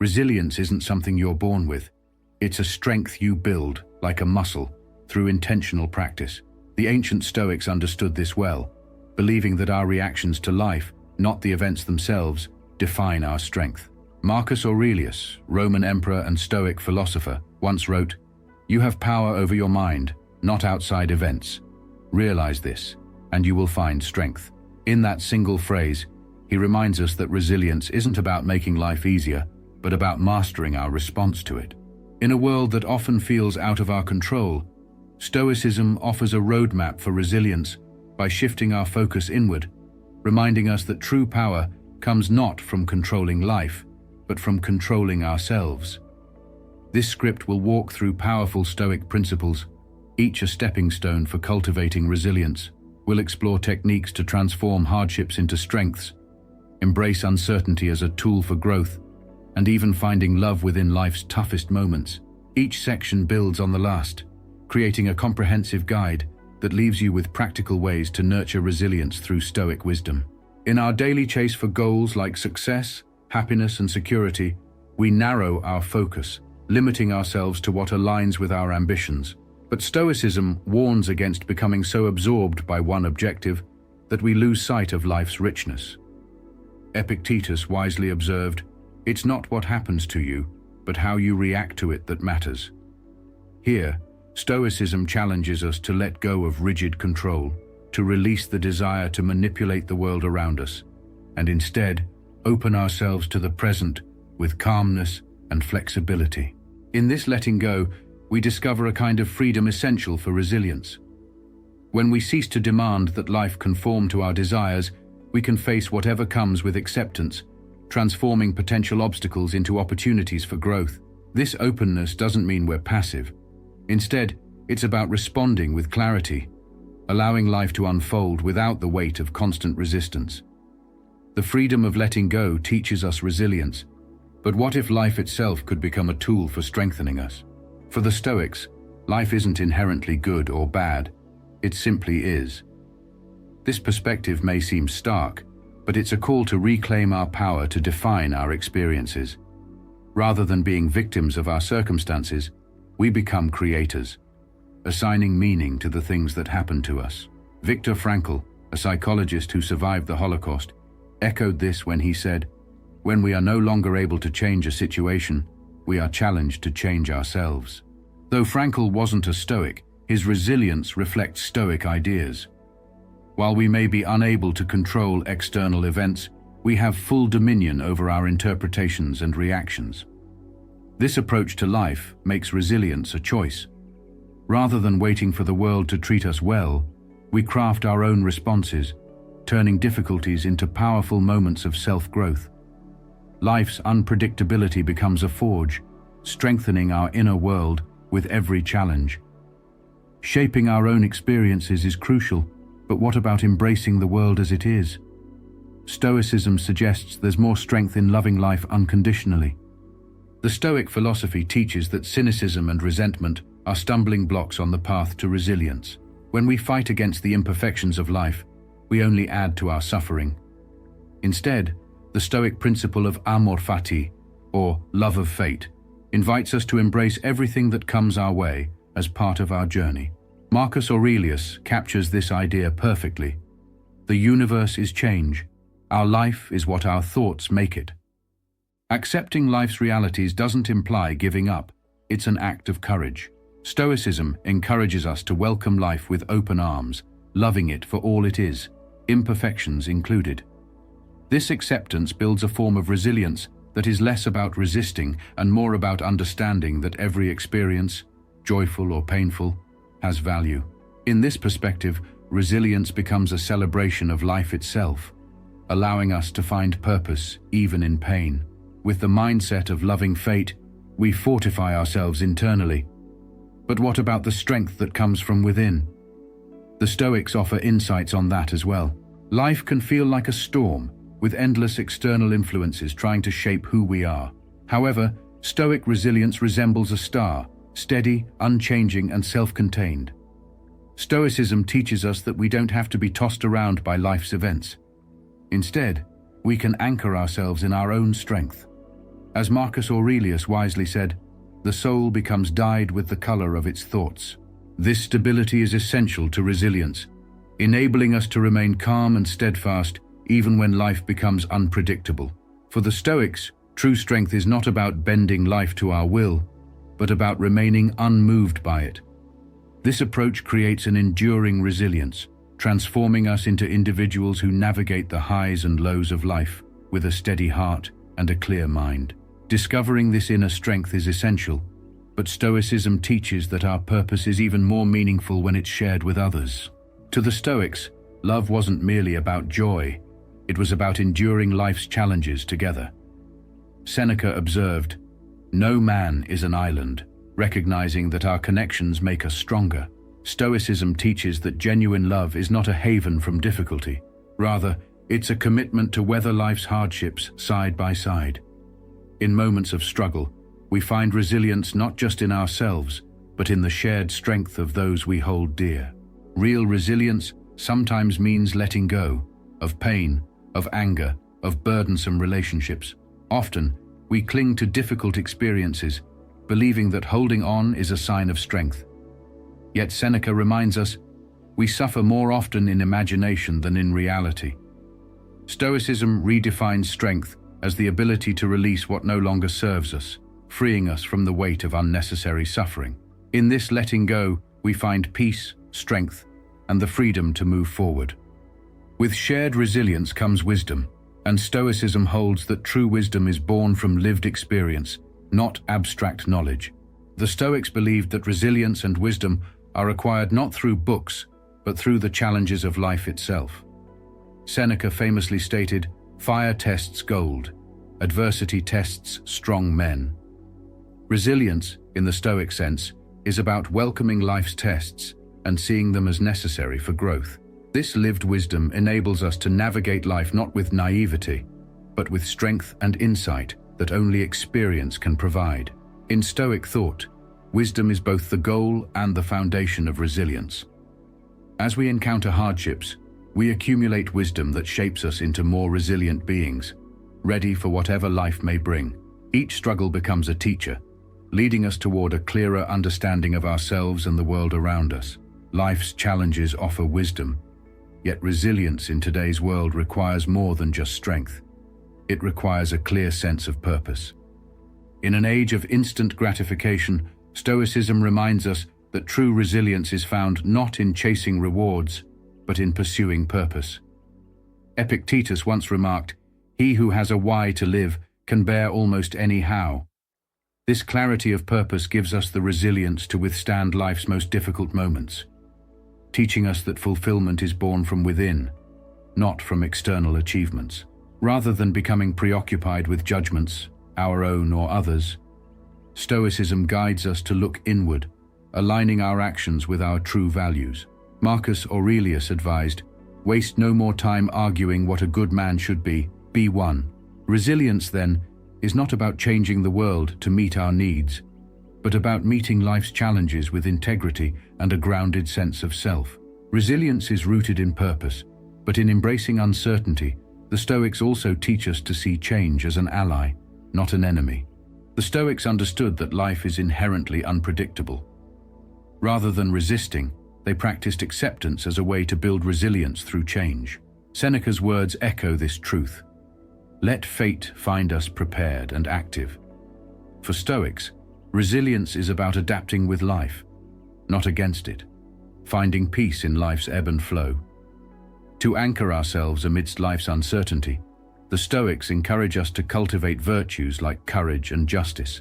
Resilience isn't something you're born with. It's a strength you build, like a muscle, through intentional practice. The ancient Stoics understood this well, believing that our reactions to life, not the events themselves, define our strength. Marcus Aurelius, Roman emperor and Stoic philosopher, once wrote, "You have power over your mind, not outside events. Realize this, and you will find strength." In that single phrase, he reminds us that resilience isn't about making life easier, but about mastering our response to it. In a world that often feels out of our control, Stoicism offers a roadmap for resilience by shifting our focus inward, reminding us that true power comes not from controlling life, but from controlling ourselves. This script will walk through powerful Stoic principles, each a stepping stone for cultivating resilience. We'll explore techniques to transform hardships into strengths, embrace uncertainty as a tool for growth, and even finding love within life's toughest moments. Each section builds on the last, creating a comprehensive guide that leaves you with practical ways to nurture resilience through Stoic wisdom. In our daily chase for goals like success, happiness, and security, we narrow our focus, limiting ourselves to what aligns with our ambitions. But Stoicism warns against becoming so absorbed by one objective that we lose sight of life's richness. Epictetus wisely observed, "It's not what happens to you, but how you react to it that matters." Here, Stoicism challenges us to let go of rigid control, to release the desire to manipulate the world around us, and instead open ourselves to the present with calmness and flexibility. In this letting go, we discover a kind of freedom essential for resilience. When we cease to demand that life conform to our desires, we can face whatever comes with acceptance, transforming potential obstacles into opportunities for growth. This openness doesn't mean we're passive. Instead, it's about responding with clarity, allowing life to unfold without the weight of constant resistance. The freedom of letting go teaches us resilience, but what if life itself could become a tool for strengthening us? For the Stoics, life isn't inherently good or bad, it simply is. This perspective may seem stark, but it's a call to reclaim our power to define our experiences. Rather than being victims of our circumstances, we become creators, assigning meaning to the things that happen to us. Viktor Frankl, a psychologist who survived the Holocaust, echoed this when he said, "When we are no longer able to change a situation, we are challenged to change ourselves." Though Frankl wasn't a Stoic, his resilience reflects Stoic ideas. While we may be unable to control external events, we have full dominion over our interpretations and reactions. This approach to life makes resilience a choice. Rather than waiting for the world to treat us well, we craft our own responses, turning difficulties into powerful moments of self-growth. Life's unpredictability becomes a forge, strengthening our inner world with every challenge. Shaping our own experiences is crucial, but what about embracing the world as it is? Stoicism suggests there's more strength in loving life unconditionally. The Stoic philosophy teaches that cynicism and resentment are stumbling blocks on the path to resilience. When we fight against the imperfections of life, we only add to our suffering. Instead, the Stoic principle of amor fati, or love of fate, invites us to embrace everything that comes our way as part of our journey. Marcus Aurelius captures this idea perfectly. The universe is change. Our life is what our thoughts make it. Accepting life's realities doesn't imply giving up. It's an act of courage. Stoicism encourages us to welcome life with open arms, loving it for all it is, imperfections included. This acceptance builds a form of resilience that is less about resisting and more about understanding that every experience, joyful or painful, has value. In this perspective, resilience becomes a celebration of life itself, allowing us to find purpose even in pain. With the mindset of loving fate, we fortify ourselves internally. But what about the strength that comes from within? The Stoics offer insights on that as well. Life can feel like a storm, with endless external influences trying to shape who we are. However, Stoic resilience resembles a star, steady, unchanging, and self-contained. Stoicism teaches us that we don't have to be tossed around by life's events. Instead, we can anchor ourselves in our own strength. As Marcus Aurelius wisely said, the soul becomes dyed with the color of its thoughts. This stability is essential to resilience, enabling us to remain calm and steadfast even when life becomes unpredictable. For the Stoics, true strength is not about bending life to our will, but about remaining unmoved by it. This approach creates an enduring resilience, transforming us into individuals who navigate the highs and lows of life with a steady heart and a clear mind. Discovering this inner strength is essential, but Stoicism teaches that our purpose is even more meaningful when it's shared with others. To the Stoics, love wasn't merely about joy, it was about enduring life's challenges together. Seneca observed, "No man is an island," recognizing that our connections make us stronger. Stoicism teaches that genuine love is not a haven from difficulty. Rather, it's a commitment to weather life's hardships side by side. In moments of struggle, we find resilience not just in ourselves, but in the shared strength of those we hold dear. Real resilience sometimes means letting go of pain, of anger, of burdensome relationships. Often, we cling to difficult experiences, believing that holding on is a sign of strength. Yet Seneca reminds us, we suffer more often in imagination than in reality. Stoicism redefines strength as the ability to release what no longer serves us, freeing us from the weight of unnecessary suffering. In this letting go, we find peace, strength, and the freedom to move forward. With shared resilience comes wisdom, and Stoicism holds that true wisdom is born from lived experience, not abstract knowledge. The Stoics believed that resilience and wisdom are acquired not through books, but through the challenges of life itself. Seneca famously stated, "Fire tests gold, adversity tests strong men." Resilience, in the Stoic sense, is about welcoming life's tests and seeing them as necessary for growth. This lived wisdom enables us to navigate life not with naivety, but with strength and insight that only experience can provide. In Stoic thought, wisdom is both the goal and the foundation of resilience. As we encounter hardships, we accumulate wisdom that shapes us into more resilient beings, ready for whatever life may bring. Each struggle becomes a teacher, leading us toward a clearer understanding of ourselves and the world around us. Life's challenges offer wisdom, yet resilience in today's world requires more than just strength. It requires a clear sense of purpose. In an age of instant gratification, Stoicism reminds us that true resilience is found not in chasing rewards, but in pursuing purpose. Epictetus once remarked, "He who has a why to live can bear almost any how." This clarity of purpose gives us the resilience to withstand life's most difficult moments, teaching us that fulfillment is born from within, not from external achievements. Rather than becoming preoccupied with judgments, our own or others, Stoicism guides us to look inward, aligning our actions with our true values. Marcus Aurelius advised, "Waste no more time arguing what a good man should be one." Resilience, then, is not about changing the world to meet our needs, but about meeting life's challenges with integrity and a grounded sense of self. Resilience is rooted in purpose, but in embracing uncertainty, the Stoics also teach us to see change as an ally, not an enemy. The Stoics understood that life is inherently unpredictable. Rather than resisting, they practiced acceptance as a way to build resilience through change. Seneca's words echo this truth. Let fate find us prepared and active. For Stoics, resilience is about adapting with life, not against it, finding peace in life's ebb and flow. To anchor ourselves amidst life's uncertainty, the Stoics encourage us to cultivate virtues like courage and justice.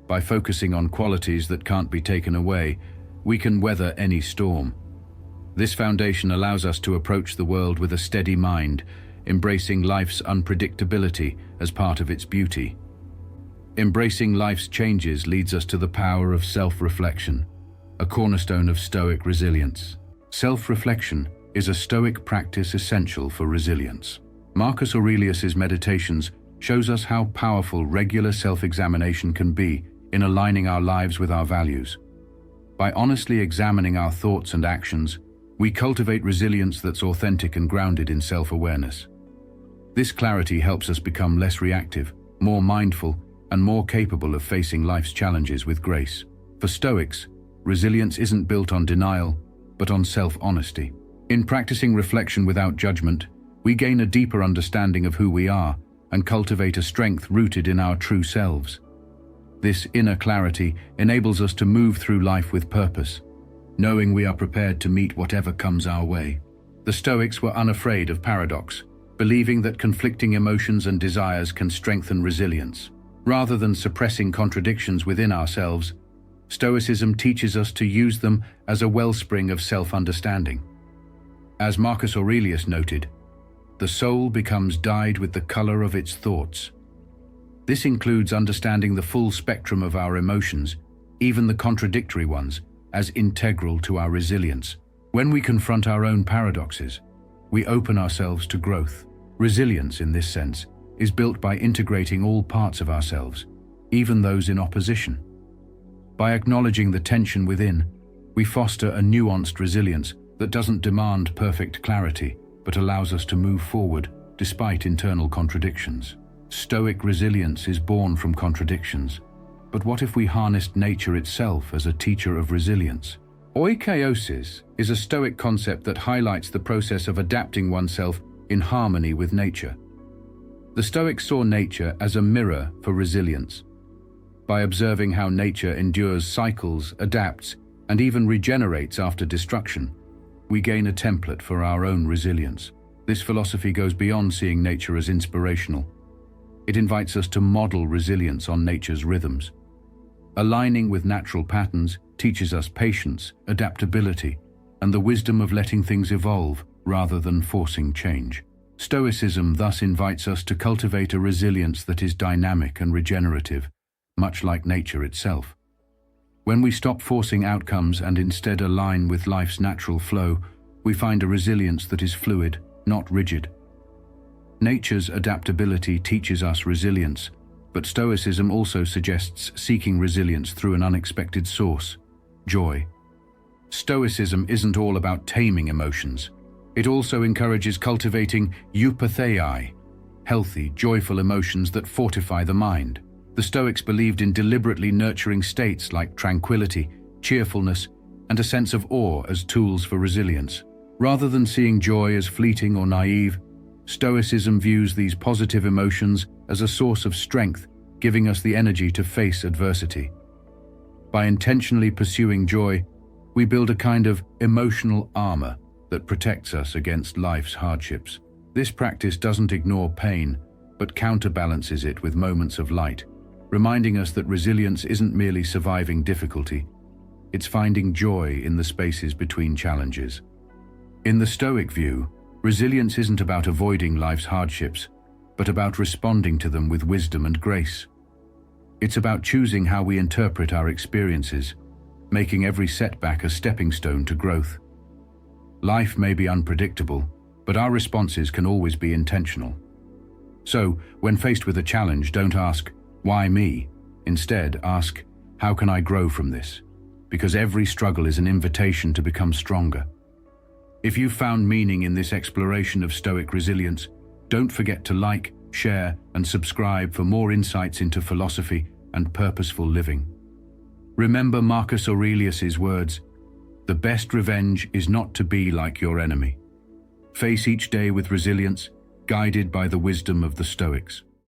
By focusing on qualities that can't be taken away, we can weather any storm. This foundation allows us to approach the world with a steady mind, embracing life's unpredictability as part of its beauty. Embracing life's changes leads us to the power of self-reflection, a cornerstone of Stoic resilience. Self-reflection is a Stoic practice essential for resilience. Marcus Aurelius's Meditations shows us how powerful regular self-examination can be in aligning our lives with our values. By honestly examining our thoughts and actions, we cultivate resilience that's authentic and grounded in self-awareness. This clarity helps us become less reactive, more mindful, and more capable of facing life's challenges with grace. For Stoics, resilience isn't built on denial, but on self-honesty. In practicing reflection without judgment, we gain a deeper understanding of who we are and cultivate a strength rooted in our true selves. This inner clarity enables us to move through life with purpose, knowing we are prepared to meet whatever comes our way. The Stoics were unafraid of paradox, believing that conflicting emotions and desires can strengthen resilience. Rather than suppressing contradictions within ourselves, Stoicism teaches us to use them as a wellspring of self-understanding. As Marcus Aurelius noted, the soul becomes dyed with the color of its thoughts. This includes understanding the full spectrum of our emotions, even the contradictory ones, as integral to our resilience. When we confront our own paradoxes, we open ourselves to growth. Resilience, in this sense, is built by integrating all parts of ourselves, even those in opposition. By acknowledging the tension within, we foster a nuanced resilience that doesn't demand perfect clarity, but allows us to move forward despite internal contradictions. Stoic resilience is born from contradictions. But what if we harnessed nature itself as a teacher of resilience? Oikeiosis is a Stoic concept that highlights the process of adapting oneself in harmony with nature. The Stoics saw nature as a mirror for resilience. By observing how nature endures cycles, adapts, and even regenerates after destruction, we gain a template for our own resilience. This philosophy goes beyond seeing nature as inspirational. It invites us to model resilience on nature's rhythms. Aligning with natural patterns teaches us patience, adaptability, and the wisdom of letting things evolve rather than forcing change. Stoicism thus invites us to cultivate a resilience that is dynamic and regenerative, much like nature itself. When we stop forcing outcomes and instead align with life's natural flow, we find a resilience that is fluid, not rigid. Nature's adaptability teaches us resilience, but Stoicism also suggests seeking resilience through an unexpected source: joy. Stoicism isn't all about taming emotions. It also encourages cultivating eupatheiai, healthy, joyful emotions that fortify the mind. The Stoics believed in deliberately nurturing states like tranquility, cheerfulness, and a sense of awe as tools for resilience. Rather than seeing joy as fleeting or naive, Stoicism views these positive emotions as a source of strength, giving us the energy to face adversity. By intentionally pursuing joy, we build a kind of emotional armor that protects us against life's hardships. This practice doesn't ignore pain, but counterbalances it with moments of light, reminding us that resilience isn't merely surviving difficulty, it's finding joy in the spaces between challenges. In the Stoic view, resilience isn't about avoiding life's hardships, but about responding to them with wisdom and grace. It's about choosing how we interpret our experiences, making every setback a stepping stone to growth. Life may be unpredictable, but our responses can always be intentional. So, when faced with a challenge, don't ask, "Why me?" Instead, ask, "How can I grow from this?" Because every struggle is an invitation to become stronger. If you found meaning in this exploration of Stoic resilience, don't forget to like, share, and subscribe for more insights into philosophy and purposeful living. Remember Marcus Aurelius's words, "The best revenge is not to be like your enemy." Face each day with resilience, guided by the wisdom of the Stoics.